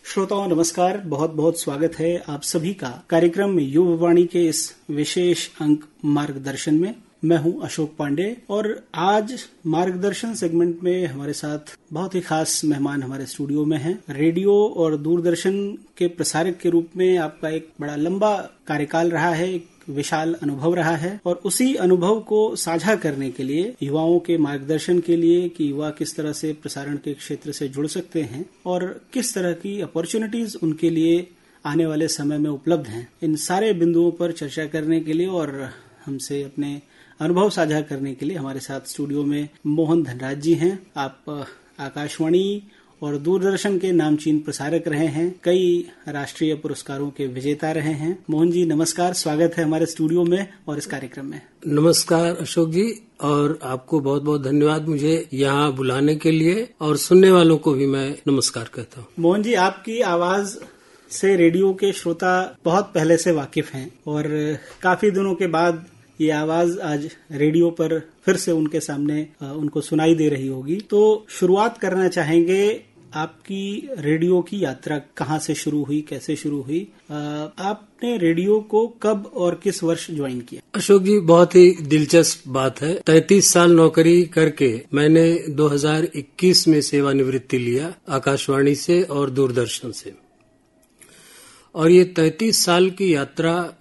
श्रोताओं नमस्कार, बहुत बहुत स्वागत है आप सभी का कार्यक्रम में युववाणी के इस विशेष अंक मार्गदर्शन में। मैं हूं अशोक पांडे और आज मार्गदर्शन सेगमेंट में हमारे साथ बहुत ही खास मेहमान हमारे स्टूडियो में हैं। रेडियो और दूरदर्शन के प्रसारक के रूप में आपका एक बड़ा लंबा कार्यकाल रहा है, एक विशाल अनुभव रहा है और उसी अनुभव को साझा करने के लिए, युवाओं के मार्गदर्शन के लिए कि युवा किस तरह से प्रसारण के क्षेत्र से जुड़ सकते हैं और किस तरह की अपॉर्चुनिटीज उनके लिए आने वाले समय में उपलब्ध हैं, इन सारे बिंदुओं पर चर्चा करने के लिए और हमसे अपने अनुभव साझा करने के लिए हमारे साथ स्टूडियो में मोहन धनराज जी हैं। आप आकाशवाणी और दूरदर्शन के नामचीन प्रसारक रहे हैं, कई राष्ट्रीय पुरस्कारों के विजेता रहे हैं। मोहन जी नमस्कार, स्वागत है हमारे स्टूडियो में और इस कार्यक्रम में। नमस्कार अशोक जी, और आपको बहुत बहुत धन्यवाद मुझे यहाँ बुलाने के लिए, और सुनने वालों को भी मैं नमस्कार कहता हूँ। मोहन जी, आपकी आवाज से रेडियो के श्रोता बहुत पहले से वाकिफ हैं और काफी दिनों के बाद ये आवाज आज रेडियो पर फिर से उनके सामने उनको सुनाई दे रही होगी। तो शुरुआत करना चाहेंगे, आपकी रेडियो की यात्रा कहाँ से शुरू हुई, कैसे शुरू हुई? आपने रेडियो को कब और किस वर्ष ज्वाइन किया? अशोक जी, बहुत ही दिलचस्प बात है। 33 साल नौकरी करके मैंने 2021 में सेवानिवृत्ति लिया आकाशवाणी से और दूरदर्शन से, और ये 33 साल की यात्रा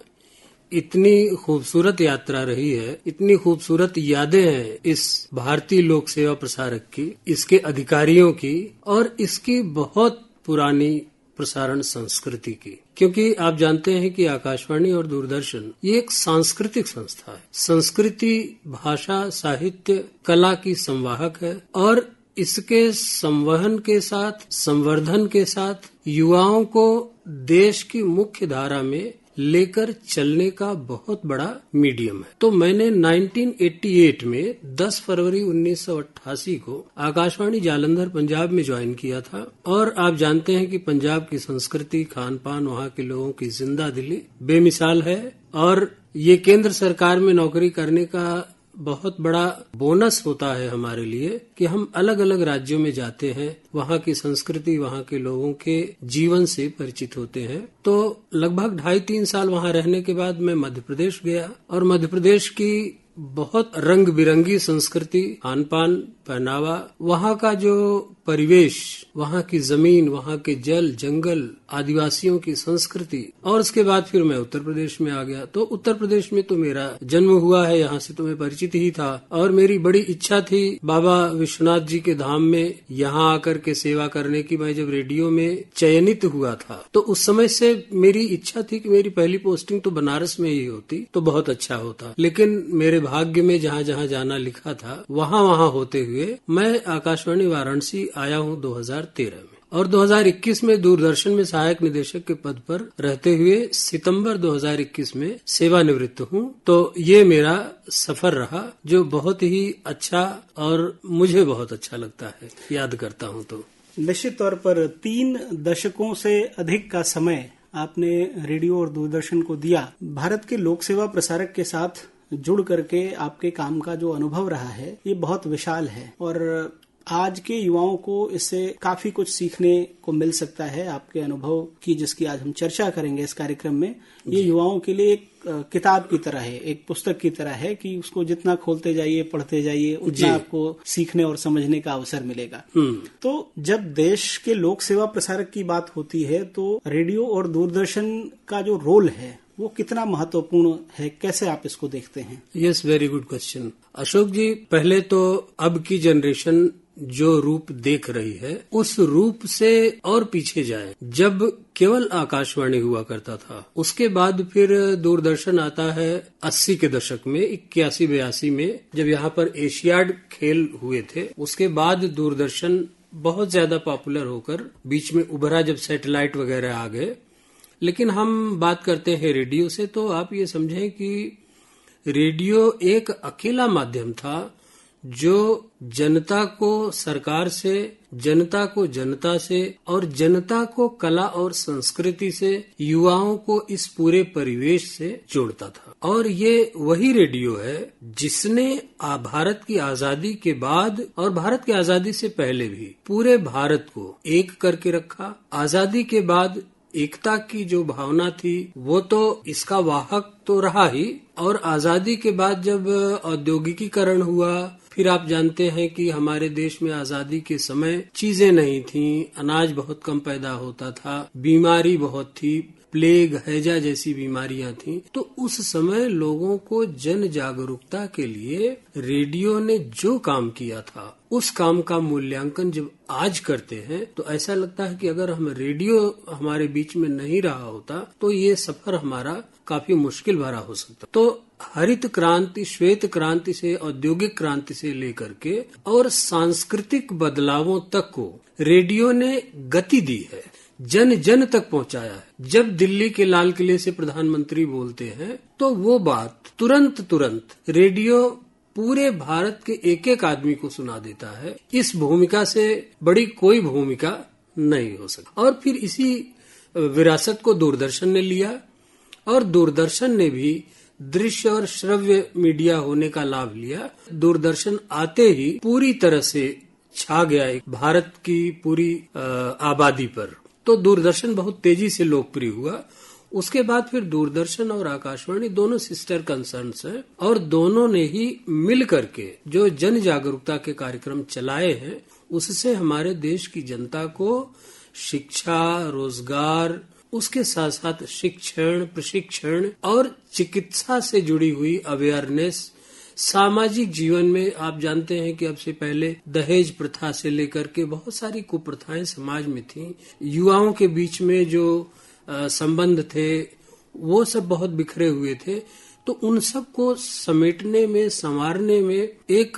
इतनी खूबसूरत यात्रा रही है, इतनी खूबसूरत यादें हैं इस भारतीय लोक सेवा प्रसारक की, इसके अधिकारियों की और इसकी बहुत पुरानी प्रसारण संस्कृति की। क्योंकि आप जानते हैं कि आकाशवाणी और दूरदर्शन ये एक सांस्कृतिक संस्था है। संस्कृति, भाषा, साहित्य, कला की संवाहक है और इसके संवहन के साथ, संवर्धन के साथ युवाओं को देश की मुख्य धारा में लेकर चलने का बहुत बड़ा मीडियम है। तो मैंने 1988 में 10 फरवरी 1988 को आकाशवाणी जालंधर पंजाब में ज्वाइन किया था। और आप जानते हैं कि पंजाब की संस्कृति, खान पान, वहाँ के लोगों की जिंदा दिली बेमिसाल है, और ये केंद्र सरकार में नौकरी करने का बहुत बड़ा बोनस होता है हमारे लिए कि हम अलग अलग राज्यों में जाते हैं, वहाँ की संस्कृति, वहाँ के लोगों के जीवन से परिचित होते हैं। तो लगभग 2.5-3 साल वहाँ रहने के बाद मैं मध्य प्रदेश गया और मध्य प्रदेश की बहुत रंग बिरंगी संस्कृति, खान पान, पहनावा, वहाँ का जो परिवेश, वहाँ की जमीन, वहाँ के जल जंगल, आदिवासियों की संस्कृति, और उसके बाद फिर मैं उत्तर प्रदेश में आ गया। तो उत्तर प्रदेश में तो मेरा जन्म हुआ है, यहाँ से तो मैं परिचित ही था और मेरी बड़ी इच्छा थी बाबा विश्वनाथ जी के धाम में यहाँ आकर के सेवा करने की। मैं जब रेडियो में चयनित हुआ था तो उस समय से मेरी इच्छा थी कि मेरी पहली पोस्टिंग तो बनारस में ही होती तो बहुत अच्छा होता, लेकिन मेरे भाग्य में जहाँ जहाँ जाना लिखा था वहाँ वहाँ होते हुए मैं आकाशवाणी वाराणसी आया हूँ 2013 में, और 2021 में दूरदर्शन में सहायक निदेशक के पद पर रहते हुए सितंबर 2021 में सेवानिवृत्त हूँ। तो ये मेरा सफर रहा जो बहुत ही अच्छा और मुझे बहुत अच्छा लगता है, याद करता हूँ। तो निश्चित तौर पर 3 दशकों से अधिक का समय आपने रेडियो और दूरदर्शन को दिया। भारत के लोक सेवा प्रसारक के साथ जुड़ करके आपके काम का जो अनुभव रहा है ये बहुत विशाल है और आज के युवाओं को इससे काफी कुछ सीखने को मिल सकता है। आपके अनुभव की जिसकी आज हम चर्चा करेंगे इस कार्यक्रम में, ये युवाओं के लिए एक किताब की तरह है, एक पुस्तक की तरह है कि उसको जितना खोलते जाइए, पढ़ते जाइए, उतना आपको सीखने और समझने का अवसर मिलेगा। तो जब देश के लोक सेवा प्रसारक की बात होती है तो रेडियो और दूरदर्शन का जो रोल है वो कितना महत्वपूर्ण है, कैसे आप इसको देखते हैं? Yes, very good question Ashok ji. पहले तो अब की जनरेशन जो रूप देख रही है उस रूप से और पीछे जाए। जब केवल आकाशवाणी हुआ करता था, उसके बाद फिर दूरदर्शन आता है 80 के दशक में, 81-82 में जब यहाँ पर एशियाड खेल हुए थे। उसके बाद दूरदर्शन बहुत ज्यादा पॉपुलर होकर बीच में उभरा जब सैटेलाइट वगैरह आ गए। लेकिन हम बात करते हैं रेडियो से, तो आप ये समझें कि रेडियो एक अकेला माध्यम था जो जनता को सरकार से, जनता को जनता से और जनता को कला और संस्कृति से, युवाओं को इस पूरे परिवेश से जोड़ता था। और ये वही रेडियो है जिसने भारत की आजादी के बाद और भारत की आजादी से पहले भी पूरे भारत को एक करके रखा। आजादी के बाद एकता की जो भावना थी वो तो इसका वाहक तो रहा ही, और आजादी के बाद जब औद्योगिकीकरण हुआ, फिर आप जानते हैं कि हमारे देश में आजादी के समय चीजें नहीं थीं, अनाज बहुत कम पैदा होता था, बीमारी बहुत थी, प्लेग, हैजा जैसी बीमारियां थीं। तो उस समय लोगों को जन जागरूकता के लिए रेडियो ने जो काम किया था, उस काम का मूल्यांकन जब आज करते हैं तो ऐसा लगता है कि अगर हम रेडियो हमारे बीच में नहीं रहा होता तो ये सफर हमारा काफी मुश्किल भरा हो सकता। तो हरित क्रांति, श्वेत क्रांति से औद्योगिक क्रांति से लेकर के और सांस्कृतिक बदलावों तक को रेडियो ने गति दी है, जन जन तक पहुंचाया है। जब दिल्ली के लाल किले से प्रधानमंत्री बोलते हैं तो वो बात तुरंत रेडियो पूरे भारत के एक एक आदमी को सुना देता है। इस भूमिका से बड़ी कोई भूमिका नहीं हो सकती। और फिर इसी विरासत को दूरदर्शन ने लिया और दूरदर्शन ने भी दृश्य और श्रव्य मीडिया होने का लाभ लिया। दूरदर्शन आते ही पूरी तरह से छा गया एक भारत की पूरी आबादी पर। तो दूरदर्शन बहुत तेजी से लोकप्रिय हुआ। उसके बाद फिर दूरदर्शन और आकाशवाणी दोनों सिस्टर कंसर्न्स हैं और दोनों ने ही मिल करके जो जन जागरूकता के कार्यक्रम चलाए हैं, उससे हमारे देश की जनता को शिक्षा, रोजगार, उसके साथ साथ शिक्षण, प्रशिक्षण और चिकित्सा से जुड़ी हुई अवेयरनेस, सामाजिक जीवन में आप जानते हैं कि अब से पहले दहेज प्रथा से लेकर के बहुत सारी कुप्रथाएं समाज में थीं। युवाओं के बीच में जो संबंध थे वो सब बहुत बिखरे हुए थे। तो उन सब को समेटने में, संवारने में एक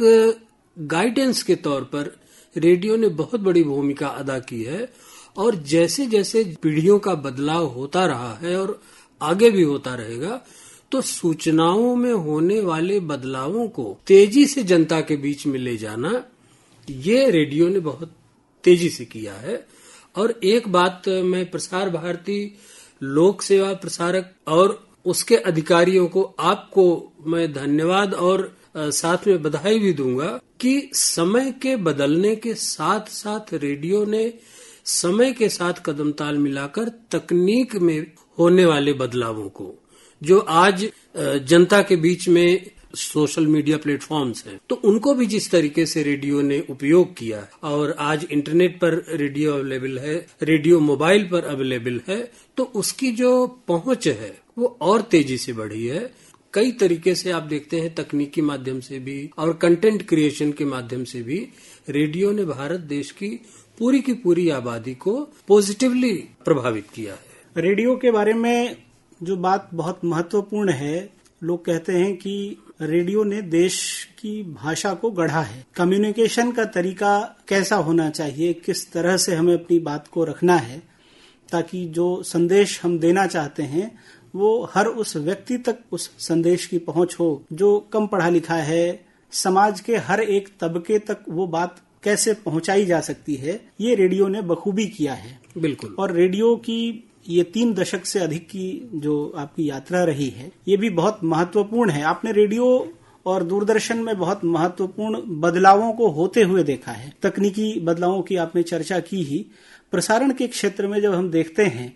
गाइडेंस के तौर पर रेडियो ने बहुत बड़ी भूमिका अदा की है। और जैसे जैसे पीढ़ियों का बदलाव होता रहा है और आगे भी होता रहेगा, तो सूचनाओं में होने वाले बदलावों को तेजी से जनता के बीच में ले जाना, ये रेडियो ने बहुत तेजी से किया है। और एक बात मैं प्रसार भारती लोक सेवा प्रसारक और उसके अधिकारियों को, आपको मैं धन्यवाद और साथ में बधाई भी दूंगा कि समय के बदलने के साथ साथ रेडियो ने समय के साथ कदम ताल मिलाकर तकनीक में होने वाले बदलावों को, जो आज जनता के बीच में सोशल मीडिया प्लेटफॉर्म्स हैं, तो उनको भी जिस तरीके से रेडियो ने उपयोग किया है, और आज इंटरनेट पर रेडियो अवेलेबल है, रेडियो मोबाइल पर अवेलेबल है, तो उसकी जो पहुंच है वो और तेजी से बढ़ी है। कई तरीके से आप देखते हैं, तकनीकी माध्यम से भी और कंटेंट क्रिएशन के माध्यम से भी रेडियो ने भारत देश की पूरी आबादी को पॉजिटिवली प्रभावित किया है। रेडियो के बारे में जो बात बहुत महत्वपूर्ण है, लोग कहते हैं कि रेडियो ने देश की भाषा को गढ़ा है। कम्युनिकेशन का तरीका कैसा होना चाहिए, किस तरह से हमें अपनी बात को रखना है, ताकि जो संदेश हम देना चाहते हैं वो हर उस व्यक्ति तक उस संदेश की पहुंच हो जो कम पढ़ा लिखा है। समाज के हर एक तबके तक वो बात कैसे पहुंचाई जा सकती है, ये रेडियो ने बखूबी किया है। बिल्कुल। और रेडियो की ये 3 दशक से अधिक की जो आपकी यात्रा रही है, ये भी बहुत महत्वपूर्ण है। आपने रेडियो और दूरदर्शन में बहुत महत्वपूर्ण बदलावों को होते हुए देखा है। तकनीकी बदलावों की आपने चर्चा की ही। प्रसारण के क्षेत्र में जब हम देखते हैं,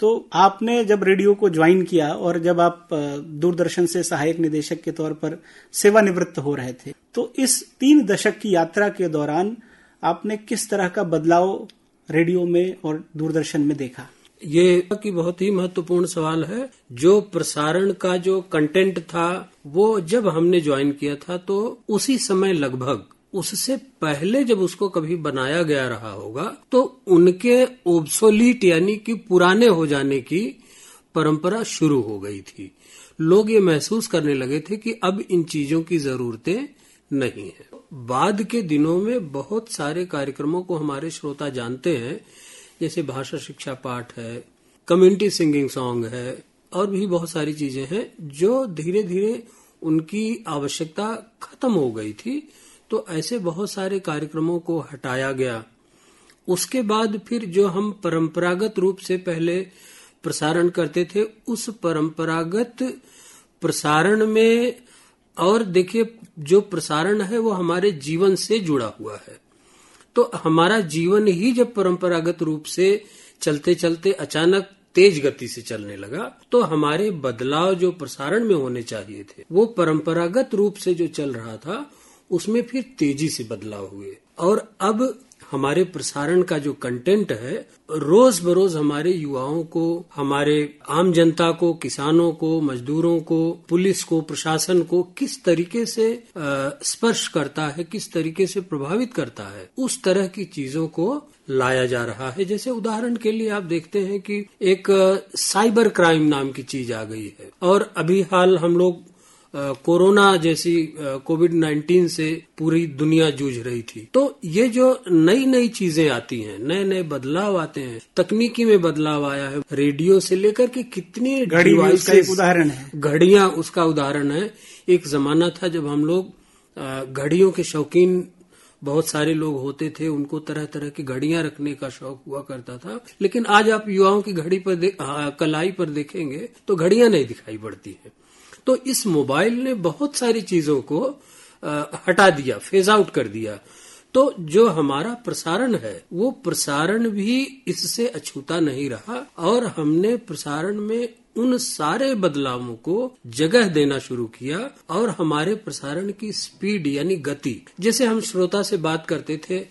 तो आपने जब रेडियो को ज्वाइन किया और जब आप दूरदर्शन से सहायक निदेशक के तौर पर सेवानिवृत्त हो रहे थे, तो इस 3 दशक की यात्रा के दौरान आपने किस तरह का बदलाव रेडियो में और दूरदर्शन में देखा? ये की बहुत ही महत्वपूर्ण सवाल है। जो प्रसारण का जो कंटेंट था वो जब हमने ज्वाइन किया था, तो उसी समय लगभग उससे पहले जब उसको कभी बनाया गया रहा होगा, तो उनके ओब्सोलीट यानी कि पुराने हो जाने की परंपरा शुरू हो गई थी। लोग ये महसूस करने लगे थे कि अब इन चीजों की जरूरतें नहीं है। बाद के दिनों में बहुत सारे कार्यक्रमों को हमारे श्रोता जानते हैं, जैसे भाषा शिक्षा पाठ है, कम्युनिटी सिंगिंग सॉन्ग है, और भी बहुत सारी चीजें हैं जो धीरे धीरे उनकी आवश्यकता खत्म हो गई थी। तो ऐसे बहुत सारे कार्यक्रमों को हटाया गया। उसके बाद फिर जो हम परंपरागत रूप से पहले प्रसारण करते थे, उस परंपरागत प्रसारण में, और देखिए जो प्रसारण है वो हमारे जीवन से जुड़ा हुआ है, तो हमारा जीवन ही जब परंपरागत रूप से चलते चलते अचानक तेज गति से चलने लगा, तो हमारे बदलाव जो प्रसारण में होने चाहिए थे वो परंपरागत रूप से जो चल रहा था उसमें फिर तेजी से बदलाव हुए। और अब हमारे प्रसारण का जो कंटेंट है, रोज बरोज हमारे युवाओं को, हमारे आम जनता को, किसानों को, मजदूरों को, पुलिस को, प्रशासन को किस तरीके से स्पर्श करता है, किस तरीके से प्रभावित करता है, उस तरह की चीजों को लाया जा रहा है। जैसे उदाहरण के लिए आप देखते हैं कि एक साइबर क्राइम नाम की चीज आ गई है, और अभी हाल हम लोग कोरोना जैसी कोविड-19 से पूरी दुनिया जूझ रही थी। तो ये जो नई नई चीजें आती हैं, नए नए बदलाव आते हैं, तकनीकी में बदलाव आया है, रेडियो से लेकर के कितनी डिवाइसेस, एक उदाहरण है, घड़ियां उसका उदाहरण है। एक जमाना था जब हम लोग घड़ियों के शौकीन बहुत सारे लोग होते थे, उनको तरह तरह की घड़ियां रखने का शौक हुआ करता था, लेकिन आज आप युवाओं की घड़ी पर कलाई पर देखेंगे तो घड़ियां नहीं दिखाई पड़ती है। तो इस मोबाइल ने बहुत सारी चीजों को हटा दिया, फेज आउट कर दिया। तो जो हमारा प्रसारण है वो प्रसारण भी इससे अछूता नहीं रहा, और हमने प्रसारण में उन सारे बदलावों को जगह देना शुरू किया, और हमारे प्रसारण की स्पीड यानी गति, जैसे हम श्रोता से बात करते थे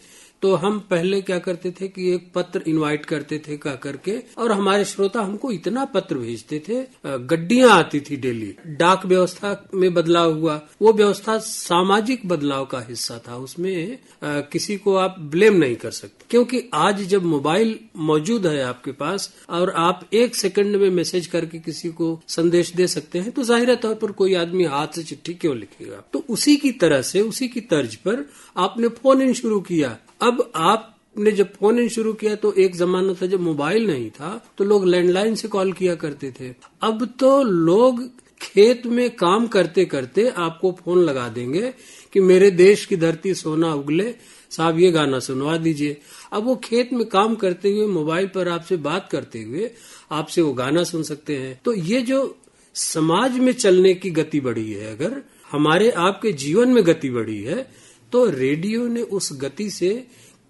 तो हम पहले क्या करते थे कि एक पत्र इनवाइट करते थे कह करके, और हमारे श्रोता हमको इतना पत्र भेजते थे, गड्डियां आती थी डेली। डाक व्यवस्था में बदलाव हुआ, वो व्यवस्था सामाजिक बदलाव का हिस्सा था, उसमें किसी को आप ब्लेम नहीं कर सकते, क्योंकि आज जब मोबाइल मौजूद है आपके पास और आप 1 सेकंड में मैसेज करके किसी को संदेश दे सकते हैं, तो जाहिर तौर पर कोई आदमी हाथ से चिट्ठी क्यों लिखेगा। तो उसी की तरह से, उसी की तर्ज पर आपने फोन इन शुरू किया। अब आपने जब फोन इन शुरू किया तो एक जमाना था जब मोबाइल नहीं था तो लोग लैंडलाइन से कॉल किया करते थे। अब तो लोग खेत में काम करते करते आपको फोन लगा देंगे कि मेरे देश की धरती सोना उगले, साहब ये गाना सुनवा दीजिए। अब वो खेत में काम करते हुए मोबाइल पर आपसे बात करते हुए आपसे वो गाना सुन सकते हैं। तो ये जो समाज में चलने की गति बढ़ी है, अगर हमारे आपके जीवन में गति बढ़ी है, तो रेडियो ने उस गति से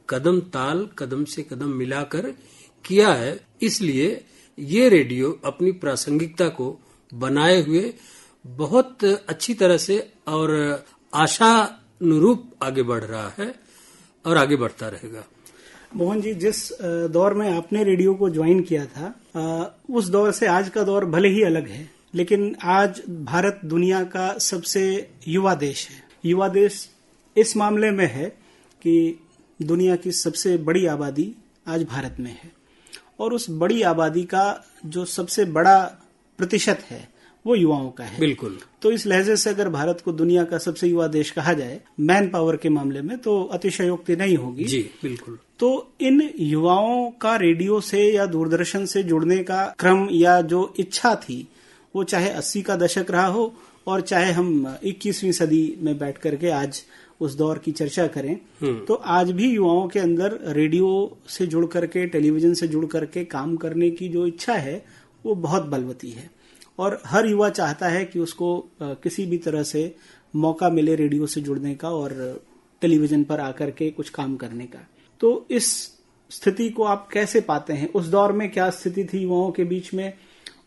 कदम ताल, कदम से कदम मिलाकर किया है। इसलिए ये रेडियो अपनी प्रासंगिकता को बनाए हुए बहुत अच्छी तरह से और आशानुरूप आगे बढ़ रहा है और आगे बढ़ता रहेगा। मोहन जी, जिस दौर में आपने रेडियो को ज्वाइन किया था, उस दौर से आज का दौर भले ही अलग है, लेकिन आज भारत दुनिया का सबसे युवा देश है। युवा देश इस मामले में है कि दुनिया की सबसे बड़ी आबादी आज भारत में है, और उस बड़ी आबादी का जो सबसे बड़ा प्रतिशत है वो युवाओं का है। बिल्कुल। तो इस लहजे से अगर भारत को दुनिया का सबसे युवा देश कहा जाए मैन पावर के मामले में, तो अतिशयोक्ति नहीं होगी। जी बिल्कुल। तो इन युवाओं का रेडियो से या दूरदर्शन से जुड़ने का क्रम या जो इच्छा थी, वो चाहे 80 का दशक रहा हो और चाहे हम 21वीं सदी में बैठ करके आज उस दौर की चर्चा करें, तो आज भी युवाओं के अंदर रेडियो से जुड़ करके, टेलीविजन से जुड़ करके काम करने की जो इच्छा है वो बहुत बलवती है, और हर युवा चाहता है कि उसको किसी भी तरह से मौका मिले रेडियो से जुड़ने का और टेलीविजन पर आकर के कुछ काम करने का। तो इस स्थिति को आप कैसे पाते हैं? उस दौर में क्या स्थिति थी युवाओं के बीच में,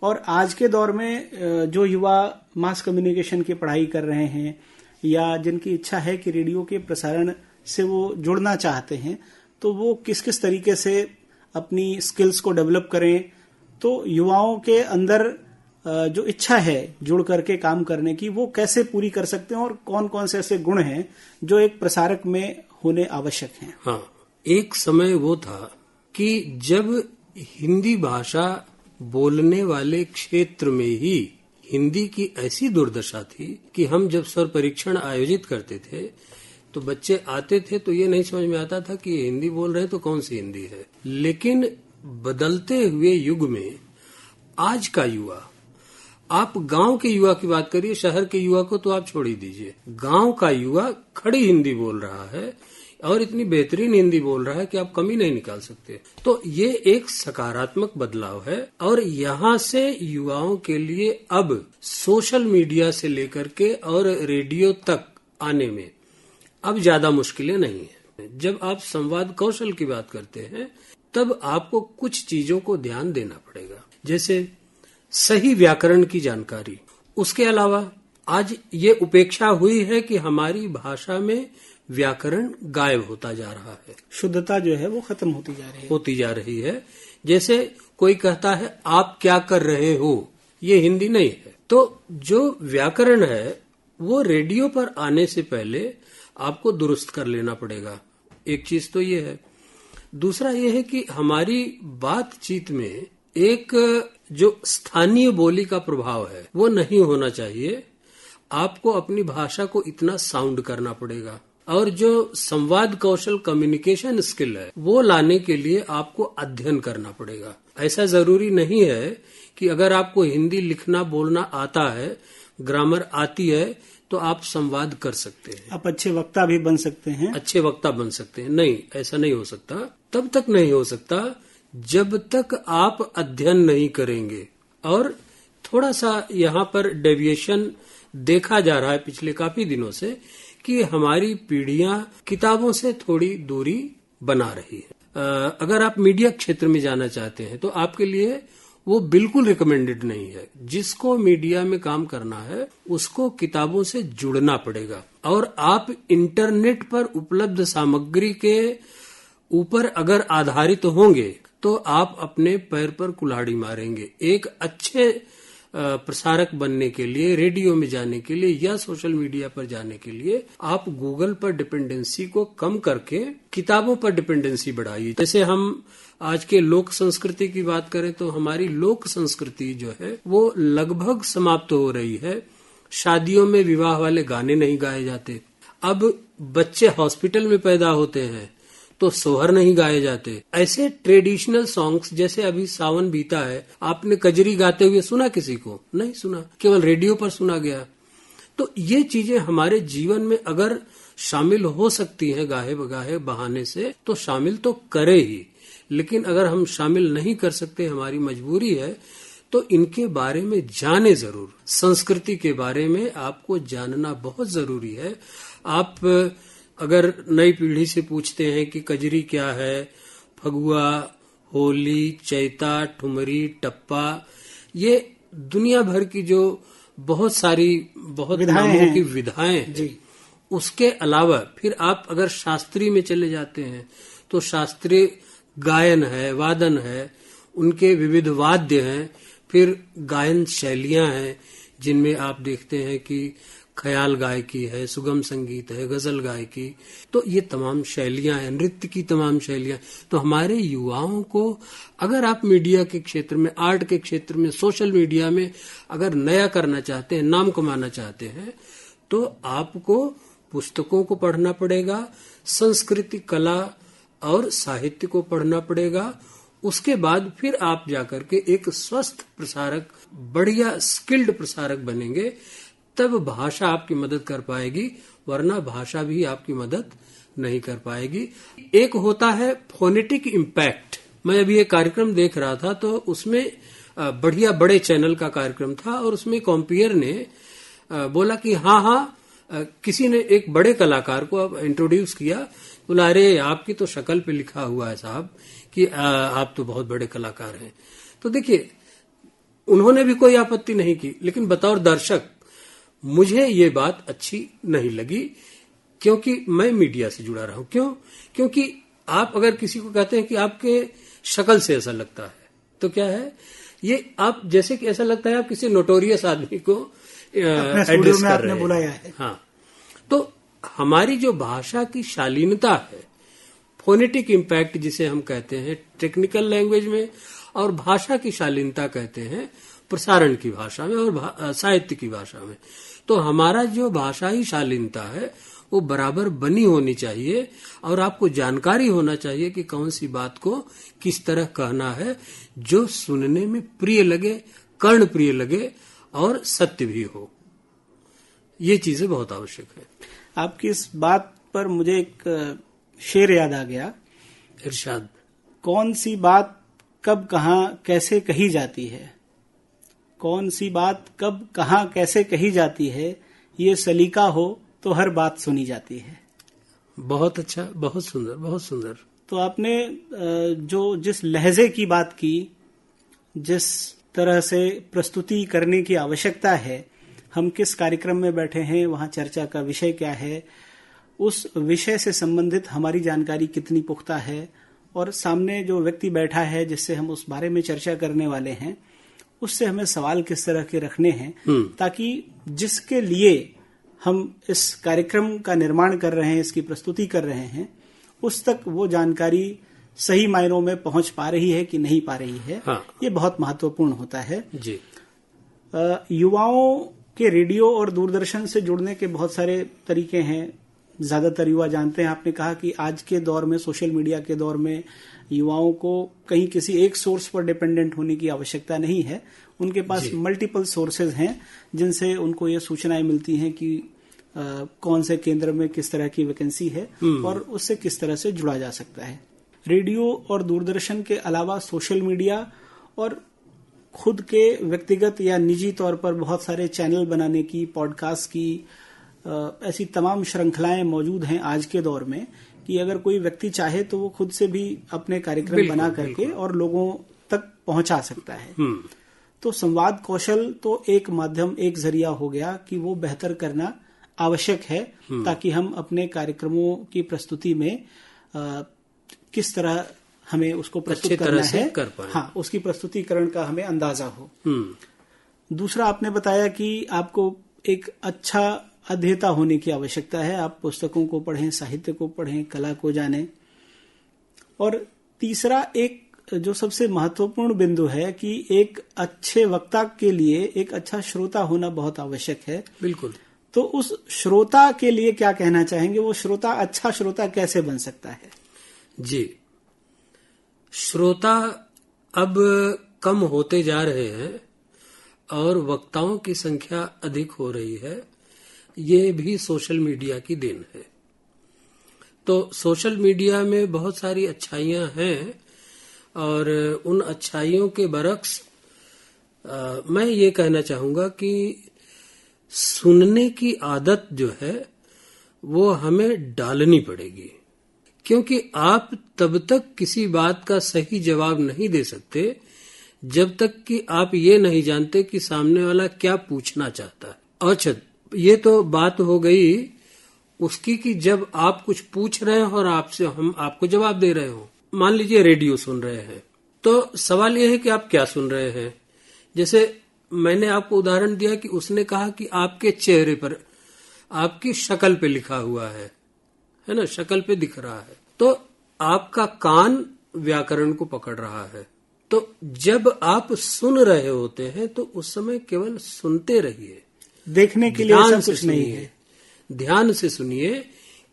और आज के दौर में जो युवा मास कम्युनिकेशन की पढ़ाई कर रहे हैं या जिनकी इच्छा है कि रेडियो के प्रसारण से वो जुड़ना चाहते हैं, तो वो किस किस तरीके से अपनी स्किल्स को डेवलप करें? तो युवाओं के अंदर जो इच्छा है जुड़ करके काम करने की, वो कैसे पूरी कर सकते हैं, और कौन कौन से ऐसे गुण हैं जो एक प्रसारक में होने आवश्यक हैं? हाँ, एक समय वो था कि जब हिंदी भाषा बोलने वाले क्षेत्र में ही हिंदी की ऐसी दुर्दशा थी कि हम जब स्वर परीक्षण आयोजित करते थे तो बच्चे आते थे तो ये नहीं समझ में आता था कि ये हिंदी बोल रहे तो कौन सी हिंदी है। लेकिन बदलते हुए युग में आज का युवा आप गांव के युवा की बात करिए, शहर के युवा को तो आप छोड़ ही दीजिए। गांव का युवा खड़ी हिंदी बोल रहा है और इतनी बेहतरीन हिंदी बोल रहा है कि आप कमी नहीं निकाल सकते। तो ये एक सकारात्मक बदलाव है और यहाँ से युवाओं के लिए अब सोशल मीडिया से लेकर के और रेडियो तक आने में अब ज्यादा मुश्किलें नहीं है। जब आप संवाद कौशल की बात करते हैं तब आपको कुछ चीजों को ध्यान देना पड़ेगा, जैसे सही व्याकरण की जानकारी। उसके अलावा आज ये उपेक्षा हुई है कि हमारी भाषा में व्याकरण गायब होता जा रहा है, शुद्धता जो है वो खत्म होती जा रही है। जैसे कोई कहता है आप क्या कर रहे हो, ये हिंदी नहीं है। तो जो व्याकरण है वो रेडियो पर आने से पहले आपको दुरुस्त कर लेना पड़ेगा। एक चीज तो ये है। दूसरा ये है कि हमारी बातचीत में एक जो स्थानीय बोली का प्रभाव है वो नहीं होना चाहिए। आपको अपनी भाषा को इतना साउंड करना पड़ेगा और जो संवाद कौशल कम्युनिकेशन स्किल है वो लाने के लिए आपको अध्ययन करना पड़ेगा। ऐसा जरूरी नहीं है कि अगर आपको हिंदी लिखना बोलना आता है, ग्रामर आती है, तो आप संवाद कर सकते हैं, आप अच्छे वक्ता भी बन सकते हैं। नहीं, ऐसा नहीं हो सकता। तब तक नहीं हो सकता जब तक आप अध्ययन नहीं करेंगे। और थोड़ा सा यहाँ पर डेविएशन देखा जा रहा है पिछले काफी दिनों से कि हमारी पीढ़ियां किताबों से थोड़ी दूरी बना रही है। अगर आप मीडिया क्षेत्र में जाना चाहते हैं तो आपके लिए वो बिल्कुल रिकमेंडेड नहीं है। जिसको मीडिया में काम करना है उसको किताबों से जुड़ना पड़ेगा और आप इंटरनेट पर उपलब्ध सामग्री के ऊपर अगर आधारित होंगे तो आप अपने पैर पर कुल्हाड़ी मारेंगे। एक अच्छे प्रसारक बनने के लिए, रेडियो में जाने के लिए या सोशल मीडिया पर जाने के लिए आप गूगल पर डिपेंडेंसी को कम करके किताबों पर डिपेंडेंसी बढ़ाइए। जैसे हम आज के लोक संस्कृति की बात करें तो हमारी लोक संस्कृति जो है वो लगभग समाप्त हो रही है। शादियों में विवाह वाले गाने नहीं गाए जाते। अब बच्चे हॉस्पिटल में पैदा होते हैं तो सोहर नहीं गाए जाते। ऐसे ट्रेडिशनल सॉन्ग्स, जैसे अभी सावन बीता है, आपने कजरी गाते हुए सुना? किसी को नहीं सुना, केवल रेडियो पर सुना गया। तो ये चीजें हमारे जीवन में अगर शामिल हो सकती हैं गाहे बगाहे बहाने से, तो शामिल तो करे ही। लेकिन अगर हम शामिल नहीं कर सकते, हमारी मजबूरी है, तो इनके बारे में जाने जरूर। संस्कृति के बारे में आपको जानना बहुत जरूरी है। आप अगर नई पीढ़ी से पूछते हैं कि कजरी क्या है, फगुआ, होली, चैता, ठुमरी, टप्पा, ये दुनिया भर की जो बहुत नामों की विधाएं जी। उसके अलावा फिर आप अगर शास्त्रीय में चले जाते हैं तो शास्त्रीय गायन है, वादन है, उनके विविध वाद्य हैं, फिर गायन शैलियां हैं जिनमें आप देखते हैं कि ख्याल गायकी है, सुगम संगीत है, गजल गायकी। तो ये तमाम शैलियां हैं, नृत्य की तमाम शैलियां। तो हमारे युवाओं को अगर आप मीडिया के क्षेत्र में, आर्ट के क्षेत्र में, सोशल मीडिया में अगर नया करना चाहते हैं, नाम कमाना चाहते हैं, तो आपको पुस्तकों को पढ़ना पड़ेगा, संस्कृति, कला और साहित्य को पढ़ना पड़ेगा। उसके बाद फिर आप जाकर के एक स्वस्थ प्रसारक, बढ़िया स्किल्ड प्रसारक बनेंगे। तब भाषा आपकी मदद कर पाएगी, वरना भाषा भी आपकी मदद नहीं कर पाएगी। एक होता है फोनेटिक इम्पैक्ट। मैं अभी एक कार्यक्रम देख रहा था तो उसमें बढ़िया बड़े चैनल का कार्यक्रम था और उसमें कॉम्पियर ने बोला कि हाँ, किसी ने एक बड़े कलाकार को अब इंट्रोड्यूस किया। बोला अरे आपकी तो शक्ल पे लिखा हुआ है साहब कि आप तो बहुत बड़े कलाकार हैं। तो देखिए, उन्होंने भी कोई आपत्ति नहीं की, लेकिन बतौर दर्शक मुझे ये बात अच्छी नहीं लगी, क्योंकि मैं मीडिया से जुड़ा रहा हूं। क्योंकि आप अगर किसी को कहते हैं कि आपके शक्ल से ऐसा लगता है, तो क्या है ये, आप जैसे कि ऐसा लगता है आप किसी नोटोरियस आदमी को एड्रेस कर रहे हैं। बुलाया है। हाँ, तो हमारी जो भाषा की शालीनता है, फोनेटिक इम्पैक्ट जिसे हम कहते हैं टेक्निकल लैंग्वेज में, और भाषा की शालीनता कहते हैं प्रसारण की भाषा में और साहित्य की भाषा में। तो हमारा जो भाषाई शालीनता है वो बराबर बनी होनी चाहिए और आपको जानकारी होना चाहिए कि कौन सी बात को किस तरह कहना है जो सुनने में प्रिय लगे, कर्ण प्रिय लगे और सत्य भी हो। ये चीजें बहुत आवश्यक है। आपकी इस बात पर मुझे एक शेर याद आ गया। इरशाद। कौन सी बात कब कहाँ कैसे कही जाती है, कौन सी बात कब कहाँ कैसे कही जाती है, ये सलीका हो तो हर बात सुनी जाती है। बहुत अच्छा, बहुत सुंदर, बहुत सुंदर। तो आपने जो जिस लहजे की बात की, जिस तरह से प्रस्तुति करने की आवश्यकता है, हम किस कार्यक्रम में बैठे हैं, वहां चर्चा का विषय क्या है, उस विषय से संबंधित हमारी जानकारी कितनी पुख्ता है, और सामने जो व्यक्ति बैठा है जिससे हम उस बारे में चर्चा करने वाले हैं, उससे हमें सवाल किस तरह के रखने हैं, ताकि जिसके लिए हम इस कार्यक्रम का निर्माण कर रहे हैं, इसकी प्रस्तुति कर रहे हैं, उस तक वो जानकारी सही मायनों में पहुंच पा रही है कि नहीं पा रही है। हाँ। ये बहुत महत्वपूर्ण होता है जी। युवाओं के रेडियो और दूरदर्शन से जुड़ने के बहुत सारे तरीके हैं। ज्यादातर युवा जानते हैं, आपने कहा कि आज के दौर में, सोशल मीडिया के दौर में, युवाओं को कहीं किसी एक सोर्स पर डिपेंडेंट होने की आवश्यकता नहीं है। उनके पास मल्टीपल सोर्सेज हैं जिनसे उनको ये सूचनाएं मिलती हैं कि कौन से केंद्र में किस तरह की वैकेंसी है और उससे किस तरह से जुड़ा जा सकता है। रेडियो और दूरदर्शन के अलावा सोशल मीडिया और खुद के व्यक्तिगत या निजी तौर पर बहुत सारे चैनल बनाने की, पॉडकास्ट की, ऐसी तमाम श्रृंखलाएं मौजूद हैं आज के दौर में कि अगर कोई व्यक्ति चाहे तो वो खुद से भी अपने कार्यक्रम बना करके और लोगों तक पहुंचा सकता है। तो संवाद कौशल तो एक माध्यम, एक जरिया हो गया कि वो बेहतर करना आवश्यक है, ताकि हम अपने कार्यक्रमों की प्रस्तुति में किस तरह हमें उसको प्रस्तुत करना है, कर पाए। हाँ, उसकी प्रस्तुतिकरण का हमें अंदाजा हो। दूसरा, आपने बताया कि आपको एक अच्छा अध्येता होने की आवश्यकता है। आप पुस्तकों को पढ़ें, साहित्य को पढ़ें, कला को जानें। और तीसरा, एक जो सबसे महत्वपूर्ण बिंदु है कि एक अच्छे वक्ता के लिए एक अच्छा श्रोता होना बहुत आवश्यक है। बिल्कुल। तो उस श्रोता के लिए क्या कहना चाहेंगे? वो श्रोता अच्छा श्रोता कैसे बन सकता है? जी, श्रोता अब कम होते जा रहे हैं और वक्ताओं की संख्या अधिक हो रही है। ये भी सोशल मीडिया की देन है। तो सोशल मीडिया में बहुत सारी अच्छाइयां हैं और उन अच्छाइयों के बरक्स मैं ये कहना चाहूंगा कि सुनने की आदत जो है वो हमें डालनी पड़ेगी, क्योंकि आप तब तक किसी बात का सही जवाब नहीं दे सकते जब तक कि आप ये नहीं जानते कि सामने वाला क्या पूछना चाहता है। अच्छा, ये तो बात हो गई उसकी कि जब आप कुछ पूछ रहे हो और आपसे हम आपको जवाब दे रहे हो। मान लीजिए रेडियो सुन रहे हैं, तो सवाल यह है कि आप क्या सुन रहे हैं। जैसे मैंने आपको उदाहरण दिया कि उसने कहा कि आपके चेहरे पर, आपकी शक्ल पे लिखा हुआ है ना, शक्ल पे दिख रहा है, तो आपका कान व्याकरण को पकड़ रहा है। तो जब आप सुन रहे होते हैं तो उस समय केवल सुनते रहिए, देखने के लिए ऐसा कुछ नहीं है। ध्यान से सुनिए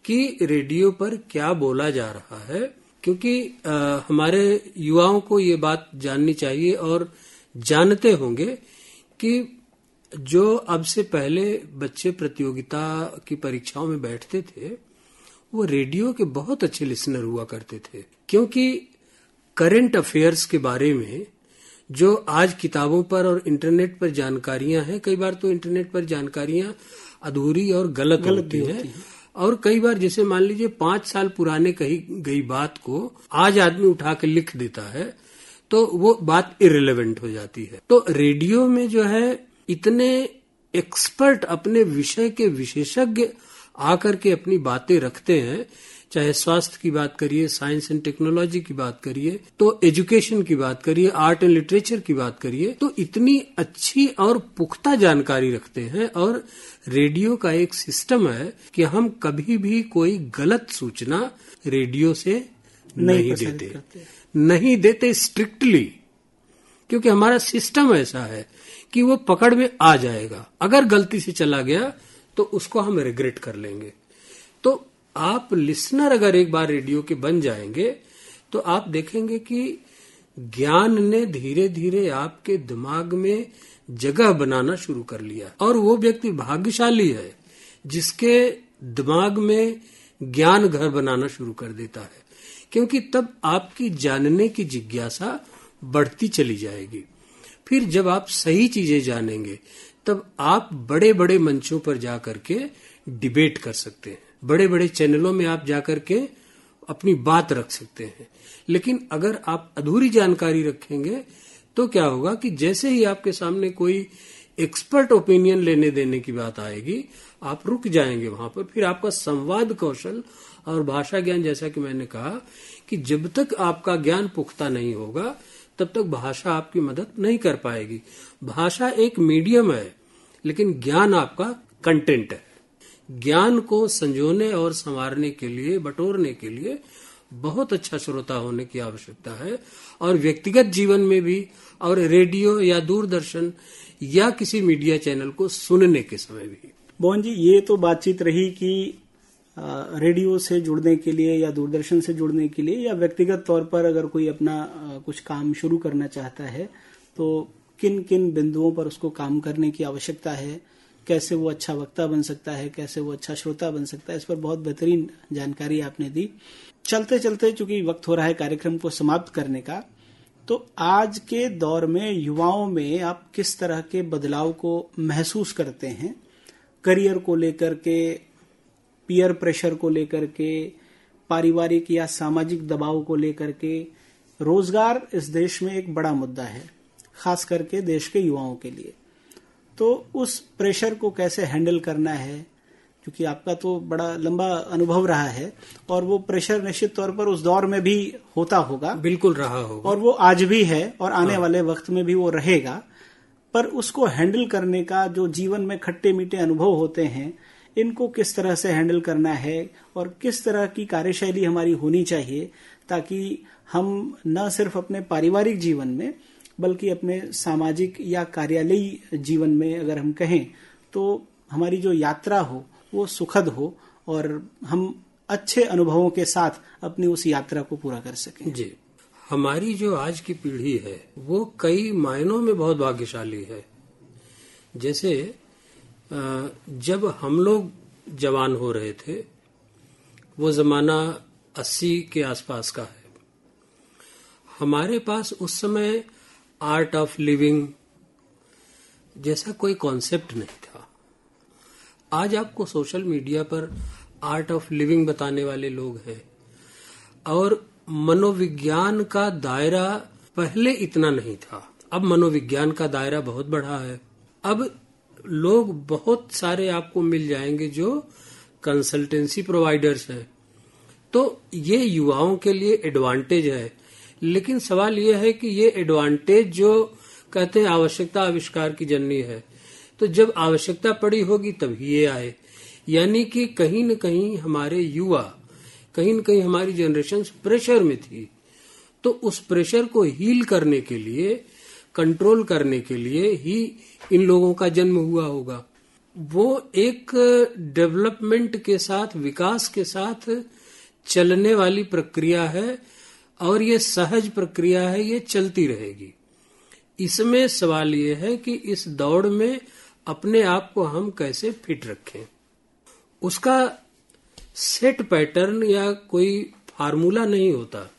कि रेडियो पर क्या बोला जा रहा है, क्योंकि हमारे युवाओं को ये बात जाननी चाहिए और जानते होंगे कि जो अब से पहले बच्चे प्रतियोगिता की परीक्षाओं में बैठते थे वो रेडियो के बहुत अच्छे लिसनर हुआ करते थे, क्योंकि करंट अफेयर्स के बारे में जो आज किताबों पर और इंटरनेट पर जानकारियां हैं, कई बार तो इंटरनेट पर जानकारियां अधूरी और गलत होती हैं। और कई बार जैसे मान लीजिए 5 साल पुराने कही गई बात को आज आदमी उठा के लिख देता है तो वो बात इररिलेवेंट हो जाती है। तो रेडियो में जो है इतने एक्सपर्ट, अपने विषय के विशेषज्ञ आकर के अपनी बातें रखते हैं, चाहे स्वास्थ्य की बात करिए, साइंस एंड टेक्नोलॉजी की बात करिए, तो एजुकेशन की बात करिए, आर्ट एंड लिटरेचर की बात करिए, तो इतनी अच्छी और पुख्ता जानकारी रखते हैं। और रेडियो का एक सिस्टम है कि हम कभी भी कोई गलत सूचना रेडियो से नहीं देते स्ट्रिक्टली, क्योंकि हमारा सिस्टम ऐसा है कि वो पकड़ में आ जाएगा। अगर गलती से चला गया तो उसको हम रिग्रेट कर लेंगे। तो आप लिसनर अगर एक बार रेडियो के बन जाएंगे तो आप देखेंगे कि ज्ञान ने धीरे धीरे आपके दिमाग में जगह बनाना शुरू कर लिया, और वो व्यक्ति भाग्यशाली है जिसके दिमाग में ज्ञान घर बनाना शुरू कर देता है, क्योंकि तब आपकी जानने की जिज्ञासा बढ़ती चली जाएगी। फिर जब आप सही चीजें जानेंगे तब आप बड़े बड़े मंचों पर जाकर के डिबेट कर सकते हैं, बड़े बड़े चैनलों में आप जाकर के अपनी बात रख सकते हैं। लेकिन अगर आप अधूरी जानकारी रखेंगे तो क्या होगा कि जैसे ही आपके सामने कोई एक्सपर्ट ओपिनियन लेने देने की बात आएगी, आप रुक जाएंगे वहां पर। फिर आपका संवाद कौशल और भाषा ज्ञान, जैसा कि मैंने कहा कि जब तक आपका ज्ञान पुख्ता नहीं होगा तब तक भाषा आपकी मदद नहीं कर पाएगी। भाषा एक मीडियम है, लेकिन ज्ञान आपका कंटेंट है। ज्ञान को संजोने और संवारने के लिए, बटोरने के लिए बहुत अच्छा श्रोता होने की आवश्यकता है, और व्यक्तिगत जीवन में भी, और रेडियो या दूरदर्शन या किसी मीडिया चैनल को सुनने के समय भी। मोहन जी, ये तो बातचीत रही कि रेडियो से जुड़ने के लिए या दूरदर्शन से जुड़ने के लिए या व्यक्तिगत तौर पर अगर कोई अपना कुछ काम शुरू करना चाहता है तो किन किन बिंदुओं पर उसको काम करने की आवश्यकता है, कैसे वो अच्छा वक्ता बन सकता है, कैसे वो अच्छा श्रोता बन सकता है, इस पर बहुत बेहतरीन जानकारी आपने दी। चलते चलते चूंकि वक्त हो रहा है कार्यक्रम को समाप्त करने का, तो आज के दौर में युवाओं में आप किस तरह के बदलाव को महसूस करते हैं, करियर को लेकर के, पीयर प्रेशर को लेकर के, पारिवारिक या सामाजिक दबाव को लेकर के? रोजगार इस देश में एक बड़ा मुद्दा है, खास करके देश के युवाओं के लिए। तो उस प्रेशर को कैसे हैंडल करना है, क्योंकि आपका तो बड़ा लंबा अनुभव रहा है और वो प्रेशर निश्चित तौर पर उस दौर में भी होता होगा। बिल्कुल रहा होगा, और वो आज भी है और आने वाले वक्त में भी वो रहेगा। पर उसको हैंडल करने का जो जीवन में खट्टे मीठे अनुभव होते हैं, इनको किस तरह से हैंडल करना है और किस तरह की कार्यशैली हमारी होनी चाहिए, ताकि हम न सिर्फ अपने पारिवारिक जीवन में बल्कि अपने सामाजिक या कार्यालयी जीवन में अगर हम कहें तो हमारी जो यात्रा हो वो सुखद हो और हम अच्छे अनुभवों के साथ अपनी उस यात्रा को पूरा कर सकें। जी, हमारी जो आज की पीढ़ी है वो कई मायनों में बहुत भाग्यशाली है। जैसे जब हम लोग जवान हो रहे थे, वो जमाना 80 के आसपास का है, हमारे पास उस समय आर्ट ऑफ लिविंग जैसा कोई कॉन्सेप्ट नहीं था। आज आपको सोशल मीडिया पर आर्ट ऑफ लिविंग बताने वाले लोग हैं, और मनोविज्ञान का दायरा पहले इतना नहीं था, अब मनोविज्ञान का दायरा बहुत बढ़ा है। अब लोग बहुत सारे आपको मिल जाएंगे जो कंसल्टेंसी प्रोवाइडर्स हैं, तो ये युवाओं के लिए एडवांटेज है। लेकिन सवाल यह है कि ये एडवांटेज जो कहते हैं आवश्यकता आविष्कार की जननी है, तो जब आवश्यकता पड़ी होगी तभी ये आए। यानी कि कहीं न कहीं हमारे युवा, कहीं न कहीं हमारी जनरेशन प्रेशर में थी, तो उस प्रेशर को हील करने के लिए, कंट्रोल करने के लिए ही इन लोगों का जन्म हुआ होगा। वो एक डेवलपमेंट के साथ, विकास के साथ चलने वाली प्रक्रिया है, और ये सहज प्रक्रिया है, ये चलती रहेगी। इसमें सवाल ये है कि इस दौड़ में अपने आप को हम कैसे फिट रखें। उसका सेट पैटर्न या कोई फार्मूला नहीं होता।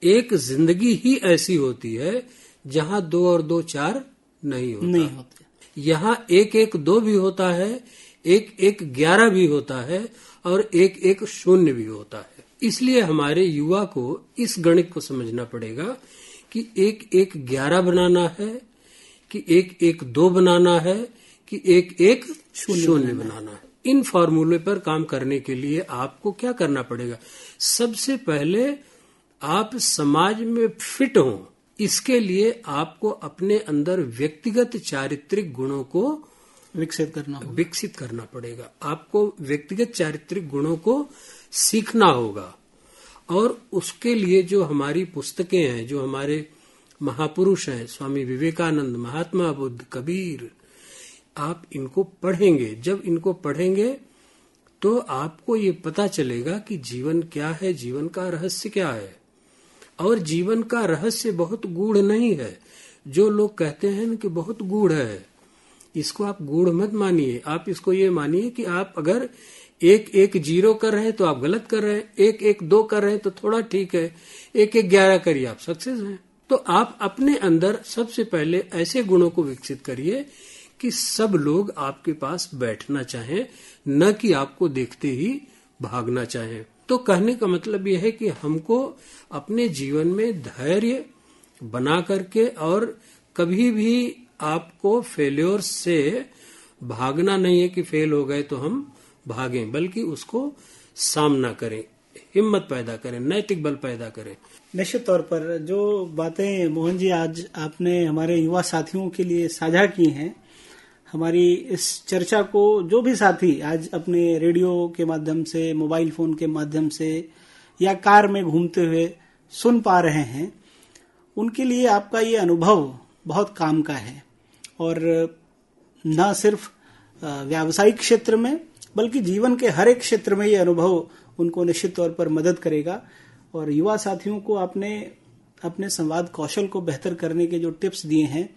एक जिंदगी ही ऐसी होती है जहां 2 और 2 4 नहीं होते। यहाँ 1 1 2 भी होता है, 1 1 11 भी होता है, और 1 1 0 भी होता है। इसलिए हमारे युवा को इस गणित को समझना पड़ेगा कि 1 1 11 बनाना है, कि 1 1 2 बनाना है, कि 1 1 0 बनाना है। इन फॉर्मूले पर काम करने के लिए आपको क्या करना पड़ेगा? सबसे पहले आप समाज में फिट हों, इसके लिए आपको अपने अंदर व्यक्तिगत चारित्रिक गुणों को विकसित करना पड़ेगा। आपको व्यक्तिगत चारित्रिक गुणों को सीखना होगा, और उसके लिए जो हमारी पुस्तकें हैं, जो हमारे महापुरुष हैं, स्वामी विवेकानंद, महात्मा बुद्ध, कबीर, आप इनको पढ़ेंगे। जब इनको पढ़ेंगे तो आपको ये पता चलेगा कि जीवन क्या है, जीवन का रहस्य क्या है। और जीवन का रहस्य बहुत गूढ़ नहीं है। जो लोग कहते हैं कि बहुत गूढ़ है, इसको आप गूढ़ मत मानिए। आप इसको ये मानिए कि आप अगर 1-1-0 कर रहे हैं तो आप गलत कर रहे हैं, 1-1-2 कर रहे हैं तो थोड़ा ठीक है, 1-1-11 करिए आप सक्सेस हैं। तो आप अपने अंदर सबसे पहले ऐसे गुणों को विकसित करिए कि सब लोग आपके पास बैठना चाहें, न कि आपको देखते ही भागना चाहें। तो कहने का मतलब यह है कि हमको अपने जीवन में धैर्य बना करके, और कभी भी आपको फेल्योर से भागना नहीं है कि फेल हो गए तो हम भागें, बल्कि उसको सामना करें, हिम्मत पैदा करें, नैतिक बल पैदा करें। निश्चित तौर पर जो बातें मोहन जी आज आपने हमारे युवा साथियों के लिए साझा की हैं, हमारी इस चर्चा को जो भी साथी आज अपने रेडियो के माध्यम से, मोबाइल फोन के माध्यम से या कार में घूमते हुए सुन पा रहे हैं, उनके लिए आपका ये अनुभव बहुत काम का है। और न सिर्फ व्यावसायिक क्षेत्र में बल्कि जीवन के हर एक क्षेत्र में ये अनुभव उनको निश्चित तौर पर मदद करेगा। और युवा साथियों को आपने अपने संवाद कौशल को बेहतर करने के जो टिप्स दिए हैं,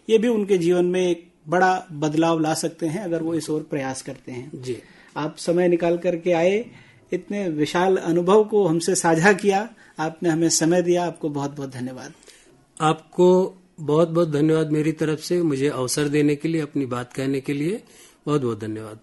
ये भी उनके जीवन में एक बड़ा बदलाव ला सकते हैं अगर वो इस ओर प्रयास करते हैं। जी, आप समय निकाल करके आए, इतने विशाल अनुभव को हमसे साझा किया, आपने हमें समय दिया, आपको बहुत बहुत धन्यवाद। आपको बहुत बहुत धन्यवाद मेरी तरफ से, मुझे अवसर देने के लिए, अपनी बात कहने के लिए बहुत बहुत धन्यवाद।